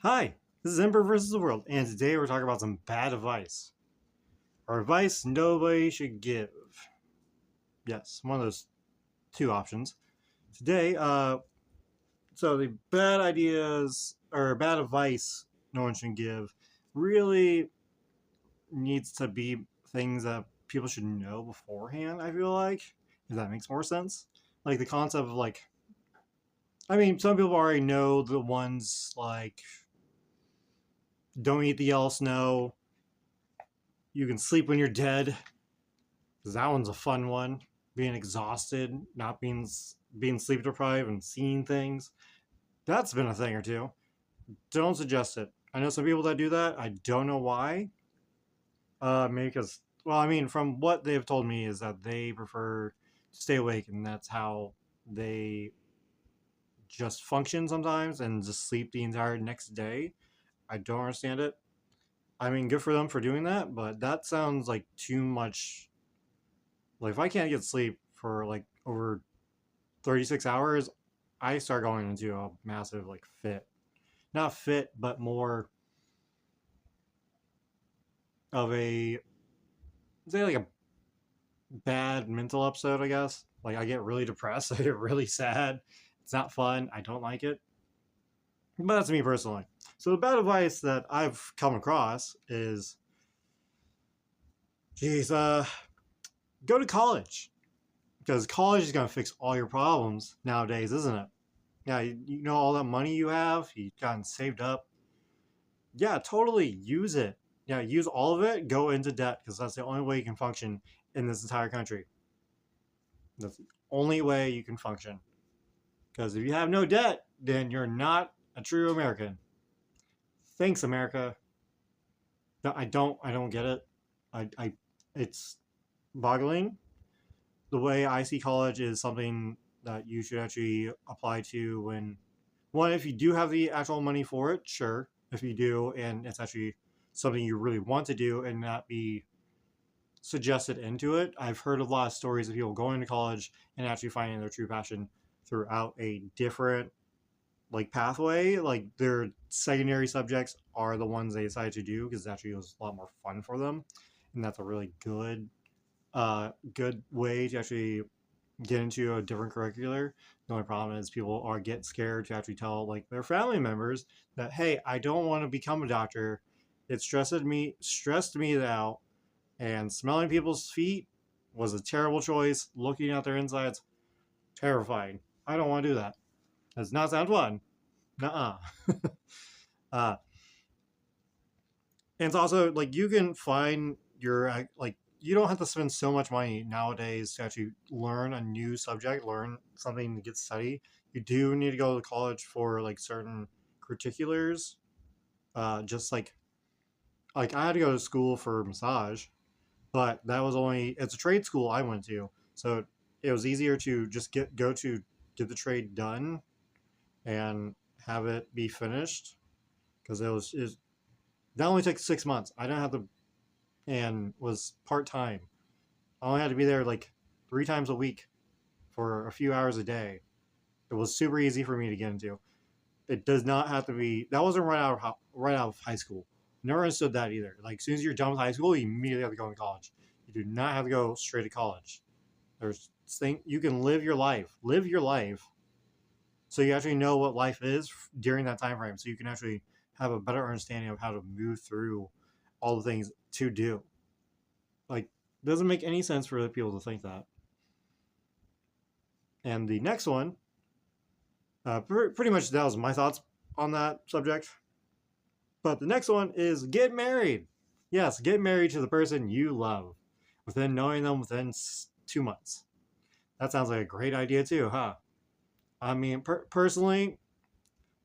Hi, this is Emperor versus the World, and today we're talking about some bad advice. Or advice nobody should give. Yes, one of those two options. Today, so the bad ideas or bad advice no one should give really needs to be things that people should know beforehand, I feel like. If that makes more sense. Like the concept of some people already know the ones like don't eat the yellow snow, you can sleep when you're dead, because that one's a fun one. Being exhausted, not being sleep deprived, and seeing things. That's been a thing or two. Don't suggest it. I know some people that do that. I don't know why. Maybe because, from what they've told me is that they prefer to stay awake, and that's how they just function sometimes and just sleep the entire next day. I don't understand it. I mean, good for them for doing that, but that sounds like too much. Like, if I can't get sleep for like over 36 hours, I start going into a massive like fit. Not fit, but more of a say like a bad mental episode, I guess. Like I get really depressed, I get really sad. It's not fun. I don't like it. But that's me personally. So the bad advice that I've come across is geez, go to college. Because college is gonna fix all your problems nowadays, isn't it? Yeah, you know all that money you have, you've gotten saved up. Yeah, totally use it. Yeah, use all of it, go into debt because that's the only way you can function in this entire country. That's the only way you can function. Because if you have no debt, then you're not a true American. Thanks, America. No, I don't get it. I it's boggling. The way I see college is something that you should actually apply to when one, if you do have the actual money for it, sure. If you do, and it's actually something you really want to do and not be suggested into it. I've heard a lot of stories of people going to college and actually finding their true passion throughout a different like pathway. Like their secondary subjects are the ones they decided to do because it actually was a lot more fun for them, and that's a really good way to actually get into a different curricular. The only problem is people are get scared to actually tell like their family members that hey, I don't want to become a doctor. It stressed me out, and smelling people's feet was a terrible choice. Looking at their insides, terrifying. I don't want to do that. Does not sound fun. Nuh-uh. uh, and it's also like you can find your like you don't have to spend so much money nowadays to actually learn a new subject, learn something to get study. You do need to go to college for like certain particulars. Just like I had to go to school for massage, but that was only it's a trade school I went to, so it was easier to just get the trade done and have it be finished because that only took 6 months. I didn't have to and was part time. I only had to be there like 3 times a week for a few hours a day. It was super easy for me to get into. It does not have to be. That wasn't right out of high school. Never understood that either. Like as soon as you're done with high school, you immediately have to go to college. You do not have to go straight to college. There's thing you can live your life. Live your life so you actually know what life is during that time frame. So you can actually have a better understanding of how to move through all the things to do. Like, doesn't make any sense for other people to think that. And the next one, pretty much that was my thoughts on that subject. But the next one is get married. Yes, get married to the person you love within knowing them within 2 months. That sounds like a great idea too, huh? I mean, personally,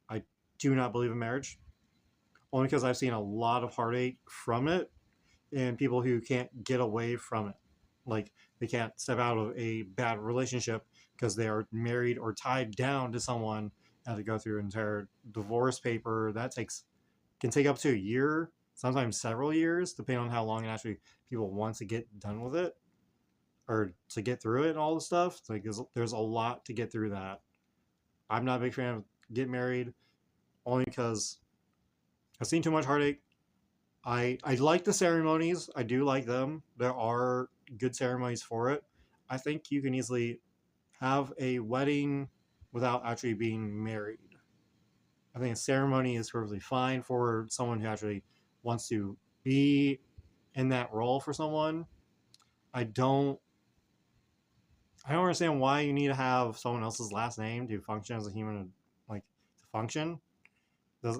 I do not believe in marriage, only because I've seen a lot of heartache from it and people who can't get away from it. Like they can't step out of a bad relationship because they are married or tied down to someone and to go through an entire divorce paper that can take up to a year, sometimes several years, depending on how long it actually people want to get done with it or to get through it and all the stuff. It's like there's a lot to get through that. I'm not a big fan of get married only because I've seen too much heartache. I like the ceremonies. I do like them. There are good ceremonies for it. I think you can easily have a wedding without actually being married. I think a ceremony is perfectly fine for someone who actually wants to be in that role for someone. I don't I don't understand why you need to have someone else's last name to function as a human, like to function. Does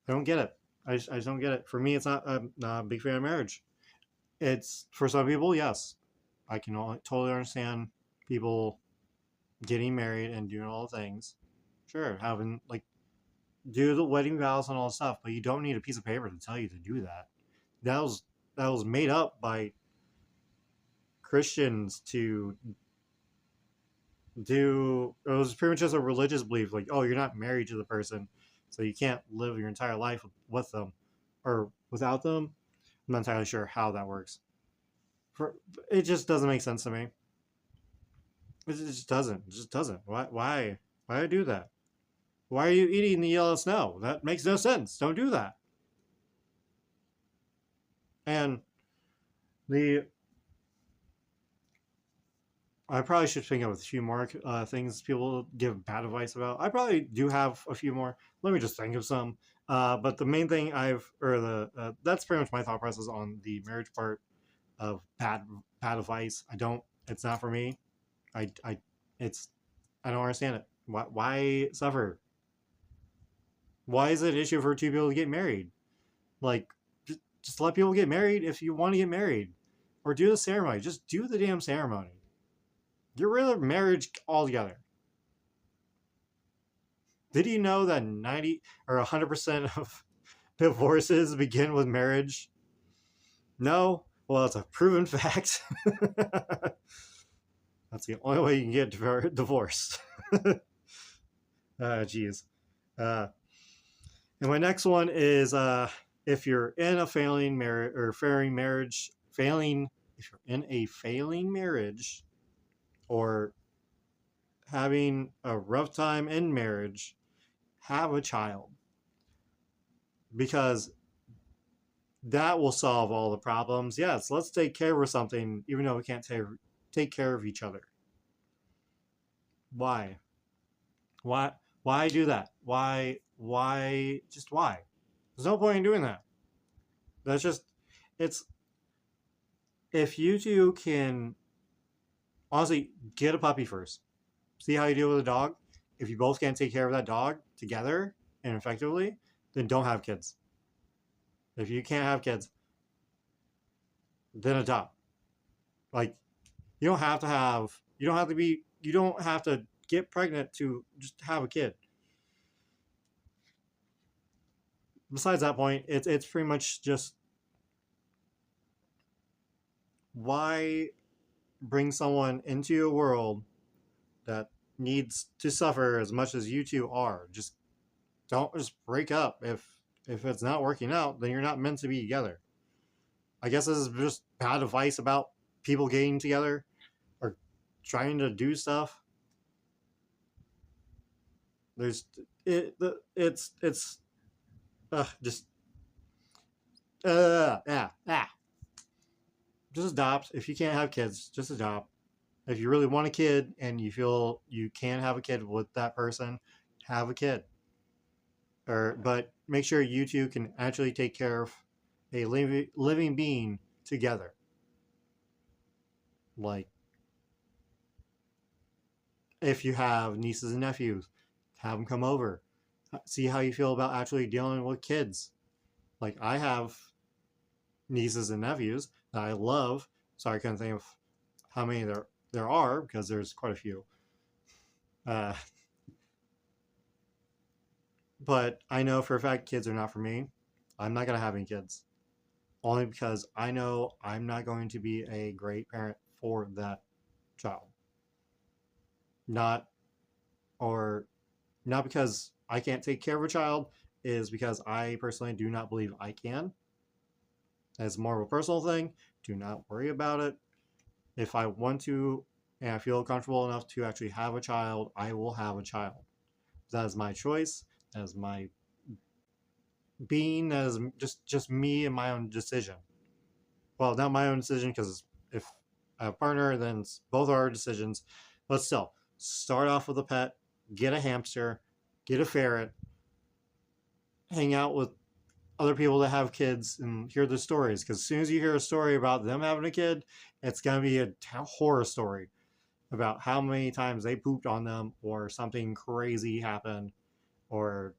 I don't get it. I just don't get it. For me, it's not. I'm not a big fan of marriage. It's for some people, yes, I can totally understand people getting married and doing all the things. Sure, having like do the wedding vows and all the stuff, but you don't need a piece of paper to tell you to do that. That was that was made up by Christians to do. It was pretty much just a religious belief, like, oh, you're not married to the person, so you can't live your entire life with them or without them. I'm not entirely sure how that works. For it just doesn't make sense to me. It just doesn't. It just doesn't. Why do that? Why are you eating the yellow snow? That makes no sense. Don't do that. And the I probably should think of a few more things people give bad advice about. I probably do have a few more. Let me just think of some. But the main thing that's pretty much my thought process on the marriage part of bad advice. I don't. It's not for me. I it's I don't understand it. Why suffer? Why is it an issue for two people to get married? Like, just let people get married if you want to get married, or do the ceremony. Just do the damn ceremony. Get rid of marriage altogether. Did you know that 90 or 100% of divorces begin with marriage? No? Well, it's a proven fact. That's the only way you can get divorced. Geez. And my next one is if you're in a failing marriage or if you're in a failing marriage or having a rough time in marriage, have a child, because that will solve all the problems. Yes, let's take care of something, even though we can't take care of each other. Why? Why? Why do that? Why? Just why? There's no point in doing that. That's just it's if you two can honestly get a puppy first, see how you deal with a dog. If you both can't take care of that dog together and effectively, then don't have kids. If you can't have kids, then adopt. Like, you don't have to have, you don't have to get pregnant to just have a kid. Besides that point, it's pretty much just why bring someone into a world that needs to suffer as much as you two are. Just don't just break up. If it's not working out, then you're not meant to be together. I guess this is just bad advice about people getting together or trying to do stuff. There's it's just yeah. Just adopt. If you can't have kids, just adopt. If you really want a kid and you feel you can have a kid with that person, have a kid. But make sure you two can actually take care of a living being together. Like, if you have nieces and nephews, have them come over. See how you feel about actually dealing with kids. Like, I have nieces and nephews that I love. Sorry, I couldn't think of how many there are because there's quite a few. But I know for a fact kids are not for me. I'm not going to have any kids. Only because I know I'm not going to be a great parent for that child. Not because I can't take care of a child, is because I personally do not believe I can. It's more of a personal thing. Do not worry about it. If I want to and I feel comfortable enough to actually have a child, I will have a child. That is my choice. That is my being as just me and my own decision. Well, not my own decision, because if I have a partner, then it's both our decisions. But still, start off with a pet, get a hamster, get a ferret, hang out with other people that have kids and hear their stories. Because as soon as you hear a story about them having a kid, it's going to be a horror story about how many times they pooped on them or something crazy happened, or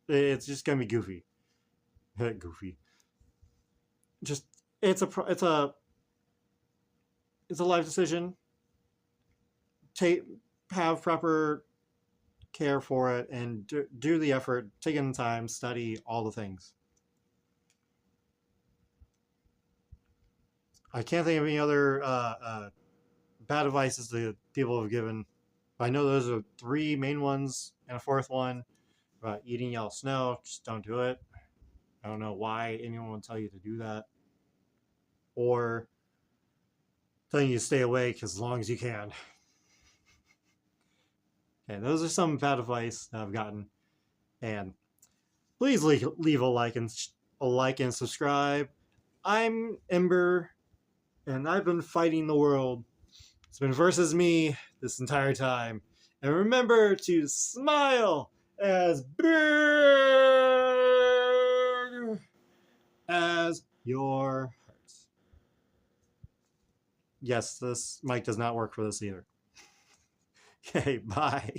it's just going to be goofy. Goofy. Just it's a life decision. Have proper care for it and do the effort, take in the time, study all the things. I can't think of any other bad advices that people have given. I know those are 3 main ones, and a 4th one about eating yellow snow. Just don't do it. I don't know why anyone would tell you to do that, or telling you to stay awake as long as you can. Okay, those are some bad advice that I've gotten, and please leave a like and subscribe. I'm Ember, and I've been fighting the world. It's been versus me this entire time. And remember to smile as big as your heart. Yes, this mic does not work for this either. Okay, bye.